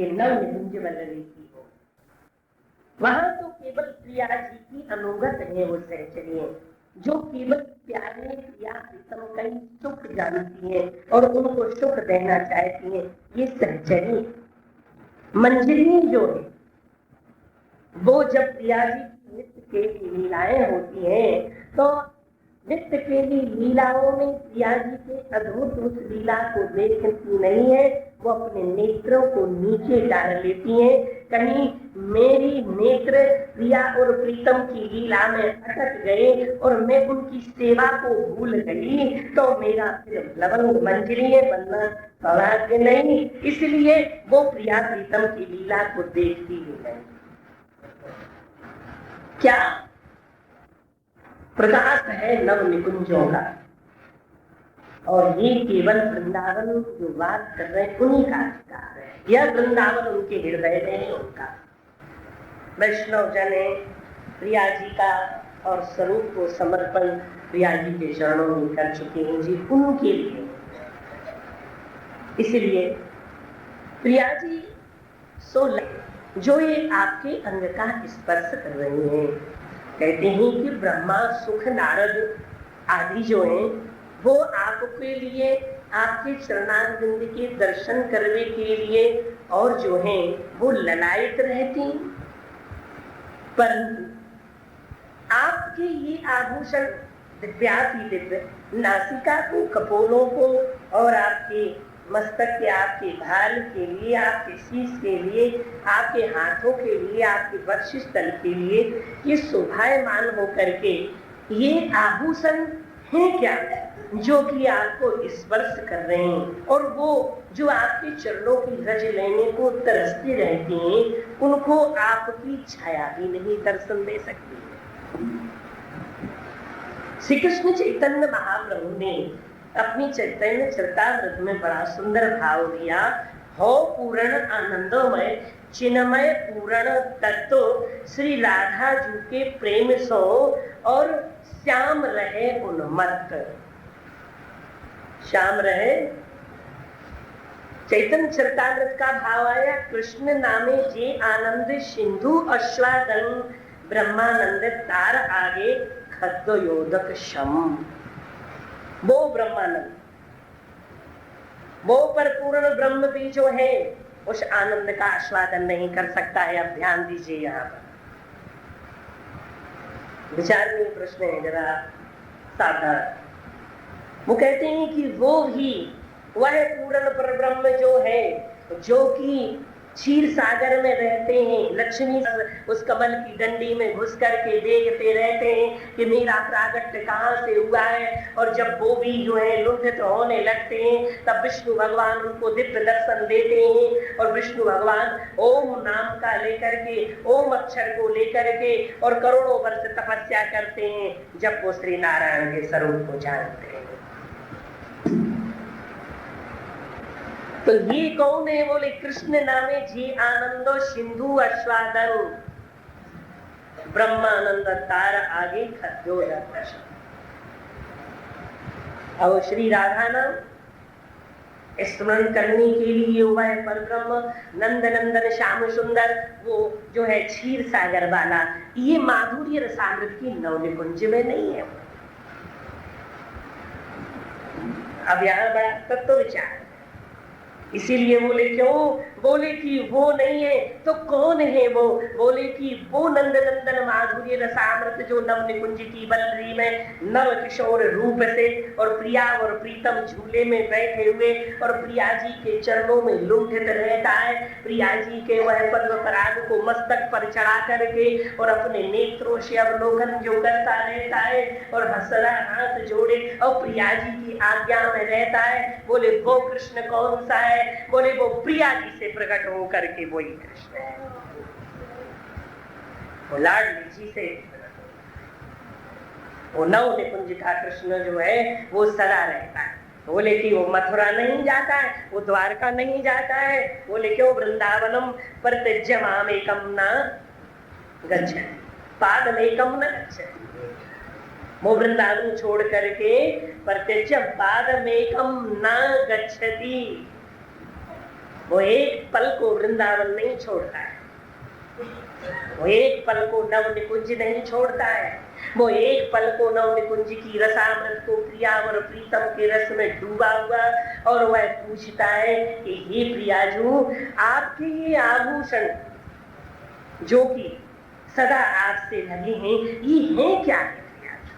ये नव निकुंज वल्लरी की हो। वहां तो केवल प्रिया जी की अनुगत है वो सहचरी, जो केवल प्यारे प्रिया प्रीतम का ही सुख जानती है और उनको सुख देना चाहती है, ये सहचरी। मंजरी जो है वो जब प्रिया जी की नित्य के लीलाएं होती हैं तो नित्य के लीलाओं में प्रिया जी के अद्भुत उस लीला को देखती नहीं है, वो अपने नेत्रों को नीचे डाल लेती हैं। कहीं मेरी नेत्र प्रिया और प्रीतम की लीला में अटक गए और मैं उनकी सेवा को भूल गई तो मेरा फिर लवंग मंजरी बनना सौभाग्य नहीं, इसलिए वो प्रिया प्रीतम की लीला को देखती ही नहीं। क्या प्रकाश है नव निकुंजों का, और ये केवल वृंदावन जो बात कर रहे हैं उन्हीं का अधिकार है। यह वृंदावन उनके हृदय में है उनका। वैष्णव जन प्रिया जी का और स्वरूप को समर्पण प्रिया जी के चरणों में कर चुके हैं जी, उनके लिए। इसलिए प्रिया जी जो ये आपके अंग का स्पर्श कर रही हैं, कहते हैं कि ब्रह्मा सुख नारद आदि जो हैं वो आपके लिए आपके चरणारविंद के दर्शन करने के लिए और जो हैं वो ललायत रहती, परंतु आपके ये आभूषण दिव्याति दिव्य नासिका को, कपोलों को और आपके मस्तक के, आपके भाल के लिए, आपके शीश के लिए, आपके हाथों के लिए, आपके वक्षस्थल के लिए ये शोभायमान होकर के ये आभूषण हैं क्या जो कि आपको स्पर्श कर रहे हैं, और वो जो आपके चरणों की रज लेने को तरसती रहती हैं, उनको आपकी छाया भी नहीं दर्शन दे सकती। श्री कृष्ण चैतन्य महाप्रभु ने अपनी चैतन्य चरितामृत में बड़ा सुंदर भाव दिया। हो पूर्ण आनंदमय चिन्मय पूर्ण तत्व श्री राधा जी के प्रेम सो और श्याम रहे उन्मत्त। श्याम रहे, चैतन्य चरितामृत का भाव आया, कृष्ण नामे जे आनंद सिंधु अश्वादन ब्रह्मानंद तार आगे खद्दो योदक शम। वो ब्रह्मानंद, वो परिपूर्ण ब्रह्म भी जो है उस आनंद का आस्वादन नहीं कर सकता है। अब ध्यान दीजिए, यहाँ पर विचारणीय प्रश्न है, जरा सावधान। वो कहते हैं कि वो भी वह पूर्ण पर ब्रह्म जो है, जो कि क्षीर सागर में रहते हैं, लक्ष्मी उस कमल की डंडी में घुस करके देखते रहते हैं कि मेरा प्रागट्य कहाँ से हुआ है, और जब वो भी जो है लुब्धित होने लगते हैं तब विष्णु भगवान उनको दिव्य दर्शन देते हैं, और विष्णु भगवान ओम नाम का लेकर के, ओम अक्षर को लेकर के और करोड़ों वर्ष तपस्या करते हैं जब वो श्री नारायण के स्वरूप को जानते हैं। तो ये कौन है? बोले कृष्ण नामे जी आनंदो सिंधु आस्वादन ब्रह्मानंद तार आगे खद्यो दर्शन। अब श्री राधा नाम स्मरण करने के लिए वह परब्रह्म नंद नंदन श्याम सुंदर, वो जो है क्षीर सागर वाला, ये माधुर्य रसामृत की नवनिकुंज में नहीं है। अब यहाँ बड़ा तत्व विचार, इसीलिए बोले क्यों? बोले कि वो नहीं है तो कौन है वो? बोले कि वो नंद नंदन माधुर्य रसामृत जो नव निकुंज की वल्लरी में नव किशोर रूप से और प्रिया और प्रीतम झूले में बैठे हुए और प्रिया जी के चरणों में लुंठित रहता है, प्रिया जी के वह पद्म पराग को मस्तक पर चढ़ा करके और अपने नेत्रों से अवलोकन जो करता रहता है और हंसरा हाथ जोड़े और प्रिया जी की आज्ञा में रहता है। बोले वो कृष्ण कौन सा है? बोले वो प्रिया जी से प्रकट हो करके वही कृष्ण है, वो लाडली जी से, वो नव निकुंज का कृष्ण जो है वो सदा रहता है। बोले कि वो मथुरा नहीं जाता है, वो द्वारका नहीं जाता है। बोले क्यों? वृंदावनम परित्यज्यमामेकं न गच्छति पादमेकं न गच्छति। वो वृंदावन छोड़ करके परित्यज्य पादमेकं न गच्छति, वो एक पल को वृंदावन नहीं छोड़ता है, वो एक पल को नव निकुंज नहीं छोड़ता है, वो एक पल को नव निकुंज की रसामृत को प्रिया और प्रीतम के रस में डूबा हुआ, और वह पूछता है कि हे प्रियाजू, आपके ये आभूषण जो कि सदा आपसे लगे हैं, ये हैं क्या है प्रियाजू?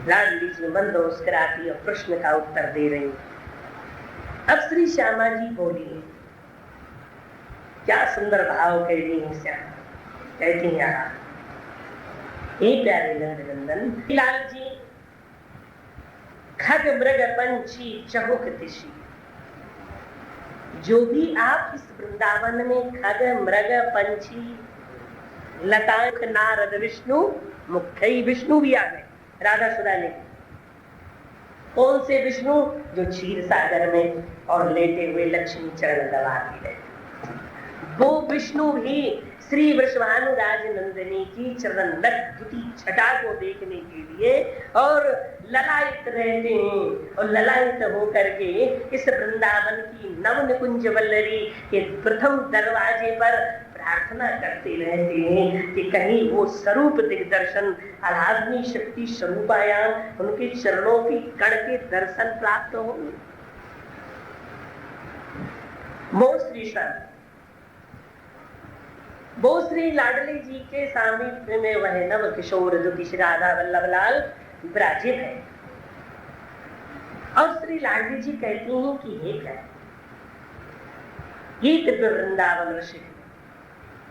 लाडली जी मंद मुस्कुराती और प्रश्न का उत्तर दे रही। अब श्री श्यामा जी बोली, क्या सुंदर भाव कह रही है श्यामा, कहती हैं हे प्यारे नंदनंदन, लाल जी, खग मृग पंछी चहुक दिशि, जो भी आप इस वृंदावन में खग मृग पंछी लतांक नारद विष्णु, मुख्य विष्णु भी आ गए राधा सुधा ने। कौन से विष्णु? जो क्षीर सागर में और लेटे हुए लक्ष्मी चरण दबाती रहे, वो विष्णु ही श्री वृषभानुराज नंदिनी की चरण द्युति छटा को देखने के लिए और ललायित रहते हैं, और ललायित होकर के इस वृंदावन की नव निकुंज वल्लरी के प्रथम दरवाजे पर प्रार्थना करते रहते हैं कि कहीं वो स्वरूप दिग्दर्शन आराधनी शक्ति स्वरूपायाम उनके चरणों की कण के दर्शन प्राप्त हो। वो श्री श्याम, वो श्री लाडली जी के सामीप्य में वह नव किशोर जो कि राधा वल्लभ लाल विराजित है। और श्री लाडली जी कहती हैं कि हे क्या, ये दिव्य वृंदावन ऋषि,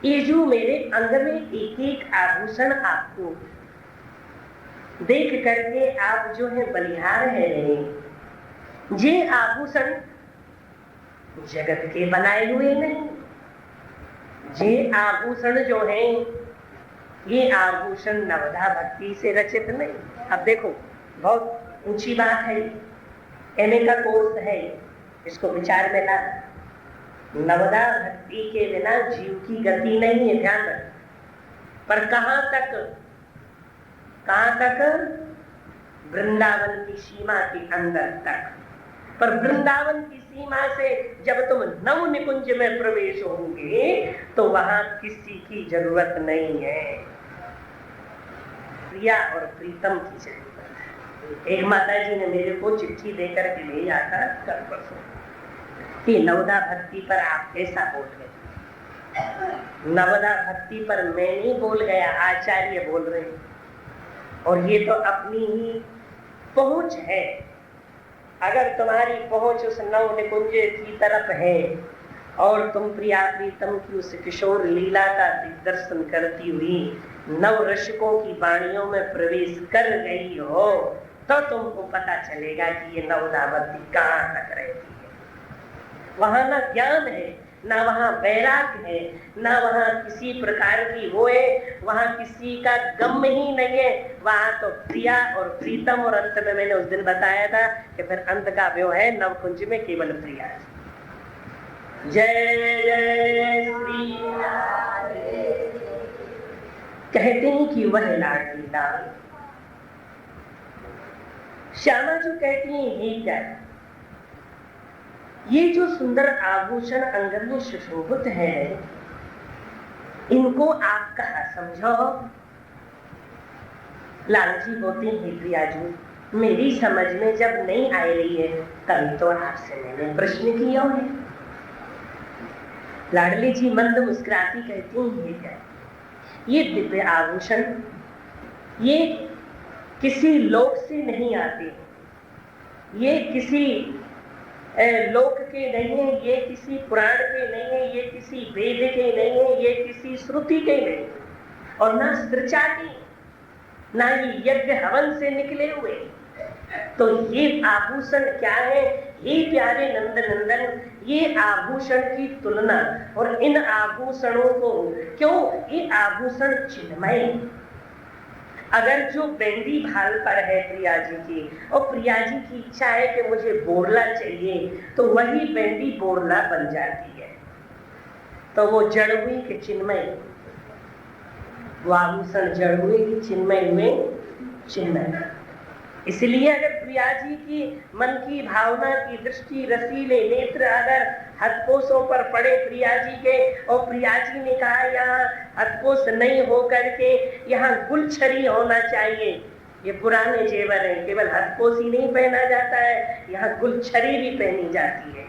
ये जो मेरे अंग में एक एक आभूषण आपको देख करके आप जो है बलिहार है रहे, ये आभूषण जगत के बनाए हुए नहीं, ये आभूषण जो है ये आभूषण नवधा भक्ति से रचित नहीं। अब देखो, बहुत ऊंची बात है, एमए का कोर्स है, इसको विचार में ला। नवधा भक्ति के बिना जीव की गति नहीं है, ध्यान रख। पर कहां तक? वृंदावन की सीमा के अंदर तक। पर वृंदावन की सीमा से जब तुम नव निकुंज में प्रवेश होंगे तो वहां किसी की जरूरत नहीं है, प्रिया और प्रीतम की जरूरत है। एक माता जी ने मेरे को चिट्ठी देकर के ले जाकर कल परसों कि नवदा भक्ति पर आप कैसा बोल गए। नवदा भक्ति पर मैं नहीं बोल गया, आचार्य बोल रहे हैं, और ये तो अपनी ही पहुंच है। अगर तुम्हारी पहुंच उस नव निकुंज की तरफ है और तुम प्रिया प्रीतम की उस किशोर लीला का दर्शन करती हुई नव रसिकों की वाणियों में प्रवेश कर गई हो, तो तुमको पता चलेगा कि ये नवदावती कहाँ तक रहती है। वहां ना ज्ञान है, ना वहां वैराग्य है, ना वहां किसी प्रकार की वो है, वहां किसी का गम ही नहीं है। वहां तो प्रिया और प्रीतम, और अंत में मैंने उस दिन बताया था कि फिर अंत का व्यो है नवकुंज में केवल प्रिया। जय जय श्री कहते हैं कि वह लाडली लाल। श्यामा जो कहती है ये क्या है, ये जो सुंदर आभूषण अंग में सुशोभित है, इनको आप कहा समझो। लालजी होती है प्रियाजू, मेरी समझ में जब नहीं आ रही है तभी तो आपसे मैंने प्रश्न किया है। लाडली जी मंद मुस्कुराती कहती हैं ये दिव्य आभूषण ये किसी लोक से नहीं आते, ये किसी लोक के नहीं है, ये किसी पुराण के नहीं है, ये किसी वेद के नहीं है, ये किसी श्रुति के नहीं, और ना सृचा की, ना ये यज्ञ हवन से निकले हुए। तो ये आभूषण क्या है? ये प्यारे नंद नंदन, ये आभूषण की तुलना और इन आभूषणों को क्यों, ये आभूषण चिन्मय। अगर जो बेंदी भाल पर है प्रिया जी की, और प्रिया जी की इच्छा है कि मुझे बोरला चाहिए, तो वही बेंदी बोरला बन जाती है। तो वो जड़ हुई कि चिन्मय, वो आभूषण जड़ हुए कि चिन्मय हुए? चिन्मय। इसलिए अगर प्रिया जी की मन की भावना की दृष्टि रसीले नेत्र अगर हथपोसों पर पड़े प्रिया जी के, और प्रिया जी ने कहा यहाँ हथपोस नहीं हो करके यहाँ गुलछरी होना चाहिए, ये पुराने जेवर हैं, केवल हथपोस ही नहीं पहना जाता है, यहाँ गुलछरी भी पहनी जाती है।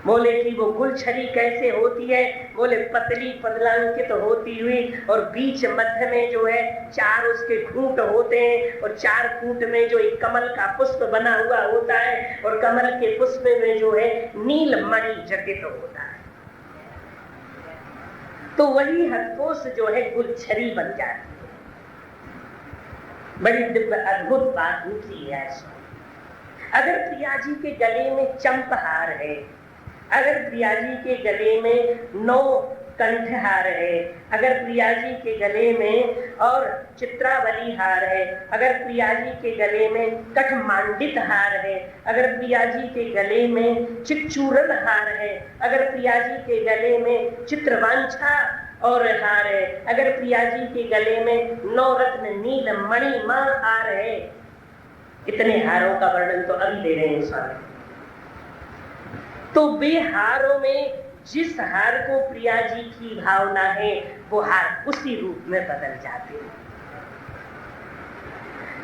बोले कि वो गुलछरी कैसे होती है? बोले पतली पतलांकित होती हुई और बीच मध्य में जो है 4 उसके खूंट होते हैं, और 4 खूंट में जो एक कमल का पुष्प बना हुआ होता है, और कमल के पुष्प में जो है नीलमणि जटित होता है। तो वही हथपोस जो है गुलछरी बन जाती है। बड़ी दिव्य अद्भुत बात निकली है। अगर प्रिया जी के गले में चंपहार है, अगर प्रिया जी के गले में 9 कंठहार है, अगर प्रिया जी के गले में और चित्रावली हार है, अगर प्रिया जी के गले में कठमांडित हार है, अगर प्रिया जी के गले में चिचूरन हार है, अगर प्रिया जी के गले में चित्रवांछा और हार है, अगर प्रिया जी के गले में 9 रत्न नील मणिमा हार है, इतने हारों का वर्णन तो अभी दे रहे हैं स्वामी। तो वे हारों में जिस हार को प्रिया जी की भावना है वो हार उसी रूप में बदल जाते हैं।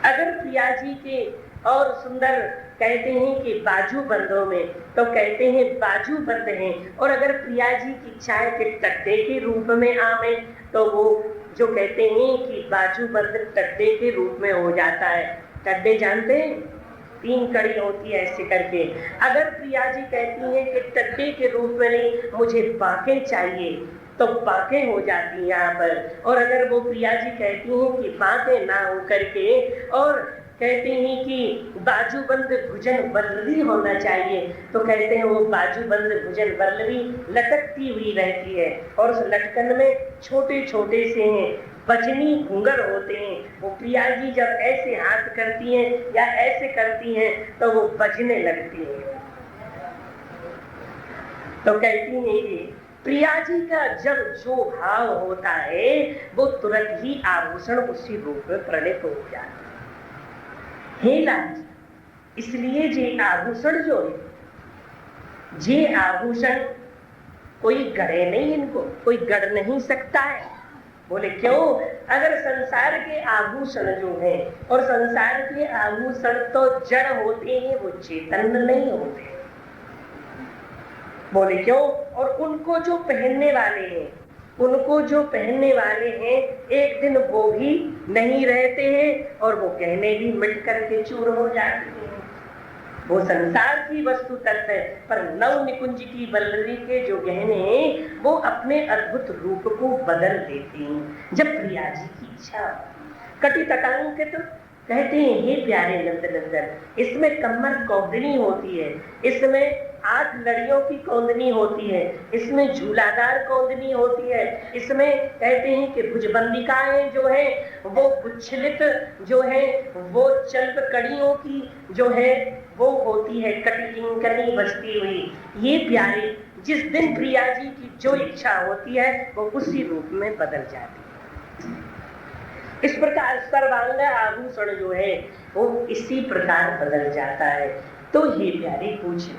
अगर प्रिया जी के और सुंदर कहते हैं कि बाजू बंदों में, तो कहते हैं बाजू बंद हैं, और अगर प्रिया जी की इच्छा है कि टड्डे के रूप में आवे, तो वो जो कहते हैं कि बाजू बंद टड्डे के रूप में हो जाता है। टड्डे जानते हैं, 3 कड़ी होती है ऐसे करके। अगर प्रिया जी कहती हैं कि टड्डे के रूप में नहीं, मुझे बांके चाहिए, तो बांके हो जाती है यहाँ पर। और अगर वो प्रिया जी कहती हैं कि बांके ना हो करके और कहते हैं कि बाजूबंद भुजन वल्लरी होना चाहिए, तो कहते हैं वो बाजूबंद भुजन वल्लरी लटकती हुई रहती है, और उस लटकन में छोटे छोटे से हैं बजनी घूंगर होते हैं। वो प्रिया जी जब ऐसे हाथ करती हैं या ऐसे करती हैं तो वो बजने लगती हैं। तो कहती हैं कि प्रिया जी का जब जो भाव होता है वो तुरंत ही आभूषण उसी रूप में प्रणित हो जाता है। हे राज, इसलिए जे आभूषण जो है, जे आभूषण कोई गढ़े नहीं, इनको कोई गढ़ नहीं सकता है। बोले क्यों? अगर संसार के आभूषण जो है, और संसार के आभूषण तो जड़ होते हैं, वो चेतन नहीं होते। बोले क्यों? और उनको जो पहनने वाले हैं, उनको जो पहनने वाले हैं, एक दिन वो भी नहीं रहते हैं, और वो गहने भी मिट करके चूर हो जाते हैं। वो संसार की वस्तु तत्व है, पर नव निकुंज की वल्लरी के जो गहने वो अपने अद्भुत रूप को बदल देते हैं जब प्रिया जी की इच्छा। कटी तटांकित तो कहते हैं हे प्यारे नंद नंदन, इसमें कमर कौंदनी होती है, इसमें 8 लड़ियों की कौंदनी होती है, इसमें झूलादार कौंदनी होती है, इसमें कहते हैं कि भुजबंदिकाएं जो है वो उच्छलित जो है वो चल्प कड़ियों की जो है वो होती है, कटी बजती हुई। ये प्यारे जिस दिन प्रिया जी की जो इच्छा होती है वो उसी रूप में बदल जाती है। इस प्रकार सर्वांग आभूषण जो है वो इसी प्रकार बदल जाता है। तो ये प्यारे पूछे,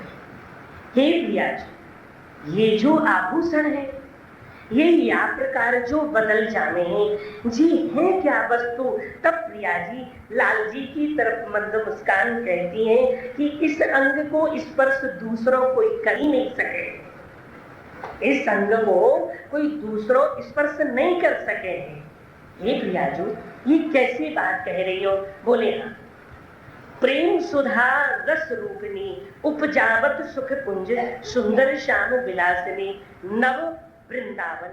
हे प्रिया जी, ये जो आभूषण है ये या प्रकार जो बदल जाने हैं जी हैं क्या वस्तु? तब प्रिया जी लाल जी की तरफ मंद मुस्कान कहती हैं कि इस अंग को स्पर्श दूसरों कोई कर ही नहीं सके, इस अंग को कोई दूसरों स्पर्श नहीं कर सके। हे प्रिया जी, ये कैसी बात कह रही हो? बोले हाँ, प्रेम सुधा रस रूपिणी उपजावत सुख कुंज सुंदर श्याम विलासिनी नव वृंदावन